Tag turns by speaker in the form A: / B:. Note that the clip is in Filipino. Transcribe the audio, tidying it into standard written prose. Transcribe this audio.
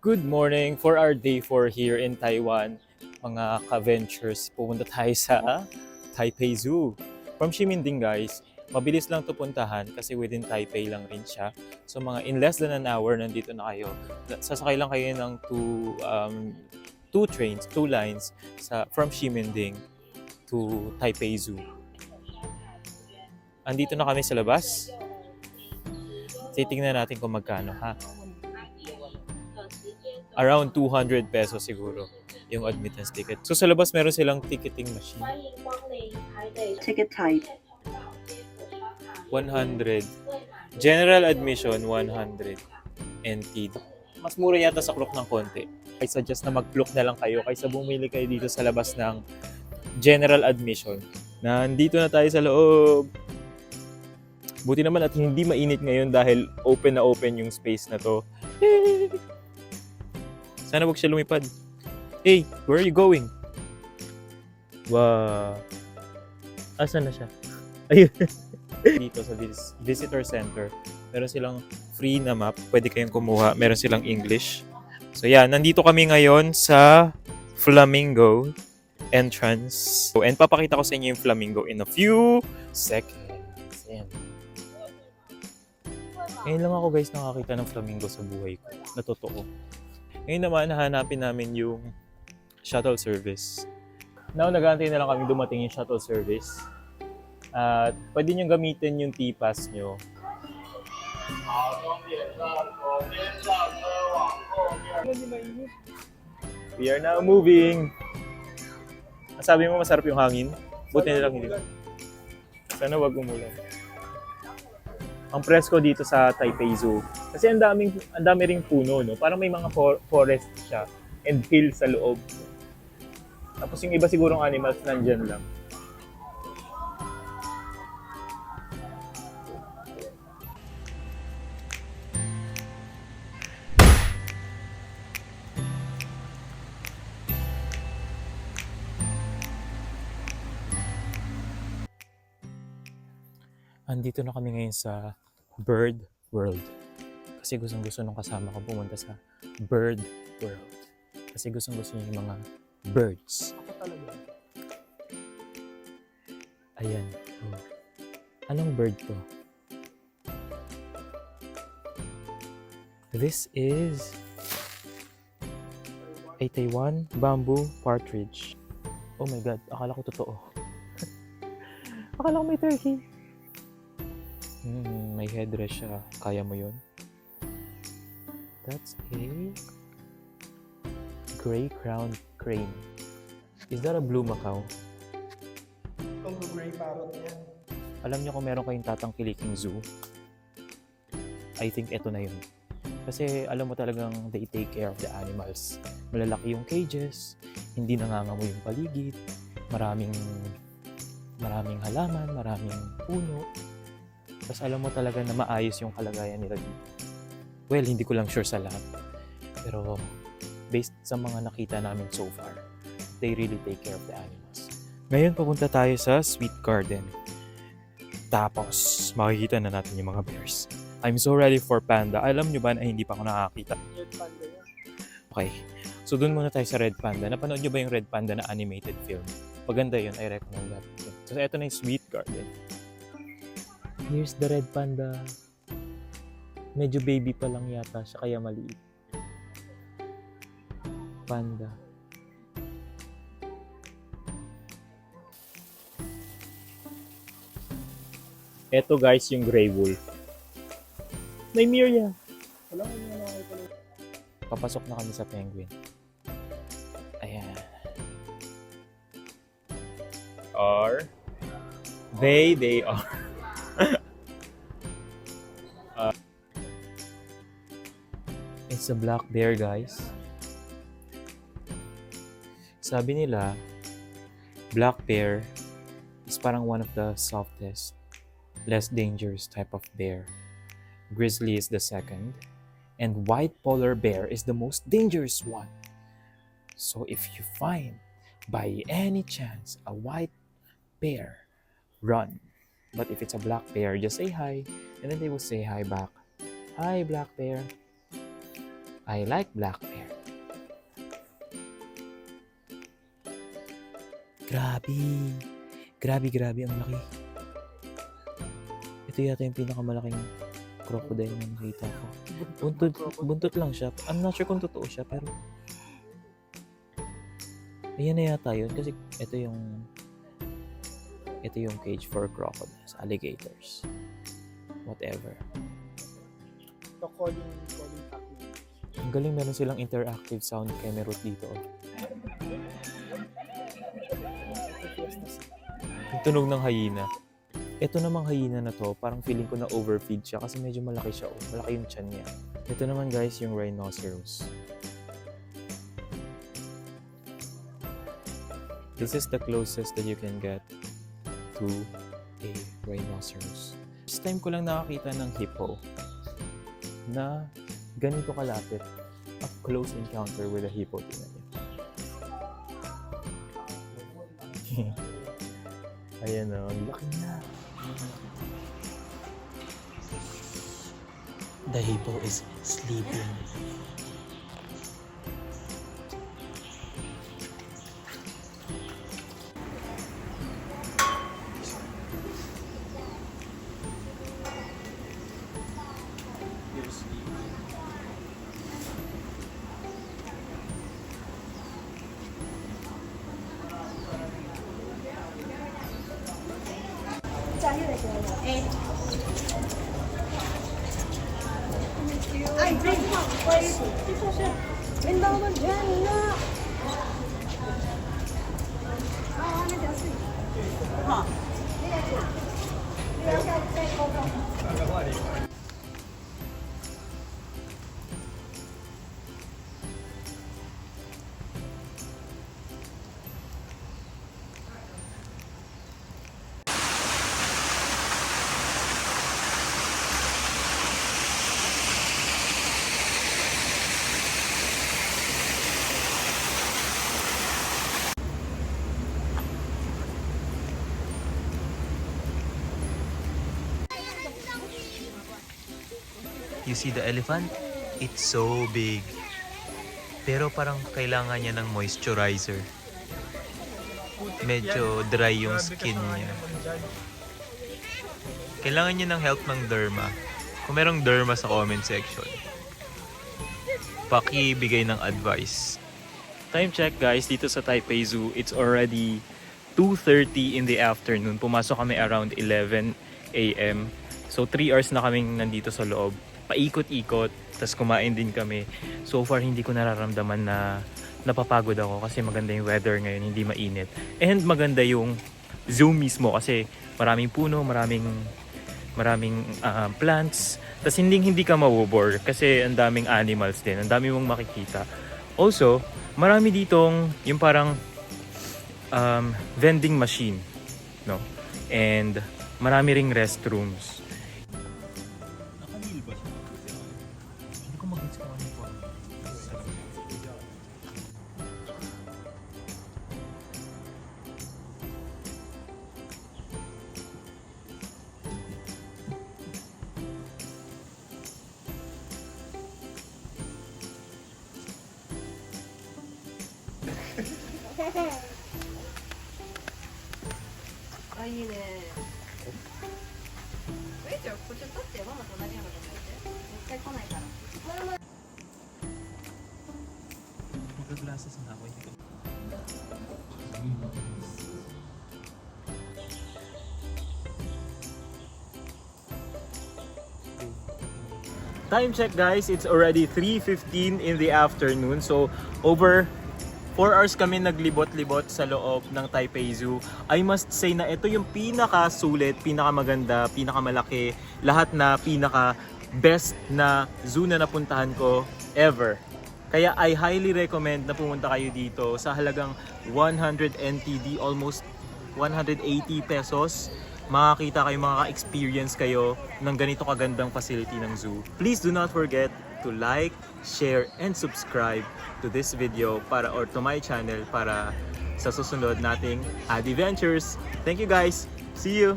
A: Good morning for our day 4 here in Taiwan. Mga ka-ventures, pupunta tayo sa Taipei Zoo. From Ximending guys, mabilis lang to puntahan kasi within Taipei lang rin siya. So mga in less than an hour nandito na kayo. Sasakay lang kayo ng two lines from Ximending to Taipei Zoo. Andito na kami sa labas. Titingnan natin kung magkano ha. Around 200 pesos siguro yung admittance ticket. So sa labas meron silang ticketing machine.
B: Ticket type.
A: 100. General admission 100 NT. Mas mura yata sa Klook ng konti. I suggest na mag-Klook na lang kayo kaysa bumili kayo dito sa labas ng general admission. Nandito na tayo sa loob. Buti naman at hindi mainit ngayon dahil open na open yung space na to. Sana wag siya lumipad. Hey, where are you going? Wow. Asan na siya? Ayun. Dito sa visitor center, meron silang free na map. Pwede kayong kumuha. Meron silang English. So yan, nandito kami ngayon sa Flamingo entrance. And papakita ko sa inyo yung Flamingo in a few seconds. Ayan. Ngayon lang ako guys nakakita ng Flamingo sa buhay ko. Na totoo. Ngayon naman, hahanapin namin yung shuttle service. Now, nag-aantay na lang kami dumating yung shuttle service. At pwede nyo gamitin yung T-Pass nyo. We are now moving. Sabi mo masarap yung hangin? Buti na lang hindi. Sana wag umulan. Ang presko dito sa Taipei Zoo. Kasi ang dami ring puno, no? Parang may mga forest siya and hill sa loob. Tapos yung iba sigurong animals nandyan lang. Andito na kami ngayon sa Bird World. Kasi gustong-gusto nung kasama ko pumunta sa Bird World. Kasi gustong-gusto niya yung mga birds.
B: Ako talaga.
A: Ayan. Oh. Anong bird to? This is a Taiwan bamboo partridge. Oh my God, akala ko totoo. Akala ko may turkey. May headdress siya. Kaya mo yun? That's a gray-crowned crane. Is that a blue macaw?
B: Itong gray parrot yan.
A: Alam niyo kung meron kayong tatangkiliking zoo? I think ito na yun. Kasi alam mo talagang they take care of the animals. Malalaki yung cages, hindi nangangamoy yung paligid, maraming halaman, maraming puno. Tapos alam mo talaga na maayos yung kalagayan nila dito. Well, hindi ko lang sure sa lahat. Pero based sa mga nakita namin so far, they really take care of the animals. Ngayon, papunta tayo sa Sweet Garden. Tapos, makikita na natin yung mga bears. I'm so ready for panda. Alam nyo ba na hindi pa ako nakakita?
B: Red panda yan.
A: Okay. So, dun muna tayo sa Red Panda. Napanood nyo ba yung Red Panda na animated film? Maganda yun. I recommend that. So, eto na yung Sweet Garden. Here's the Red Panda. Medyo baby pa lang yata siya, kaya maliit. Panda. Eto guys, yung Grey Wolf. May Miria.
B: Wala ko yung nakakita lang.
A: Papasok na kami sa penguin. Ayan. They are. It's a black bear, guys. Sabi nila, black bear is parang one of the softest, less dangerous type of bear. Grizzly is the second, and white polar bear is the most dangerous one. So if you find, by any chance, a white bear, run. But if it's a black bear, just say hi, and then they will say hi back. Hi, black bear. I like black bear. Grabe. Grabe, ang laki. Ito yata yung pinakamalaking crocodile na nakita ko. Buntot lang siya. I'm not sure kung totoo siya, pero ayan na yata yun kasi ito yung cage for crocodiles, alligators, whatever.
B: The calling package.
A: Ang galing, meron silang interactive sound camera dito. Yung tunog ng hyena. Ito namang hyena na to, parang feeling ko na overfeed siya kasi medyo malaki siya. Oh. Malaki yung tiyan niya. Ito naman guys, yung rhinoceros. This is the closest that you can get to a rhinoceros. First time ko lang nakakita ng hippo na ganito kalapit. A close encounter with a hippo. Tingnan niyo. Ayan o, ang laki na.
C: The hippo is sleeping.
D: Ay, 왼다음은 젠나. 아, 안에 됐어.
C: You see the elephant? It's so big. Pero parang kailangan niya ng moisturizer. Medyo dry yung skin niya. Kailangan niya ng help ng derma. Kung merong derma sa comment section, pakibigay ng advice.
A: Time check guys, dito sa Taipei Zoo, it's already 2:30 in the afternoon. Pumasok kami around 11 a.m. So 3 hours na kaming nandito sa loob. Paikot-ikot, tas kumain din kami. So far hindi ko nararamdaman na napapagod ako kasi maganda yung weather ngayon, hindi mainit. And maganda yung zoo mismo kasi maraming puno, maraming plants. Tas hindi ka mabobore kasi ang daming animals din, ang dami mong makikita. Also, marami ditong yung parang vending machine, no? And marami ring restrooms.
D: 아,いいね。ウェイちゃん、こっち取ってママと同じようなことやって。絶対来ないから。
C: Magaglasses na ako, hindi ko.
A: Time check guys, it's already 3:15 in the afternoon. So over 4 hours kami naglibot-libot sa loob ng Taipei Zoo. I must say na ito yung pinaka-sulit, pinaka-maganda, pinaka-malaki, lahat na pinaka-best na zoo na napuntahan ko ever. Kaya I highly recommend na pumunta kayo dito sa halagang 100 NTD, almost 180 pesos. Makakita kayo, makaka-experience kayo ng ganito kagandang facility ng zoo. Please do not forget to like, share, and subscribe to this video or to my channel para sa susunod nating adventures. Thank you guys! See you!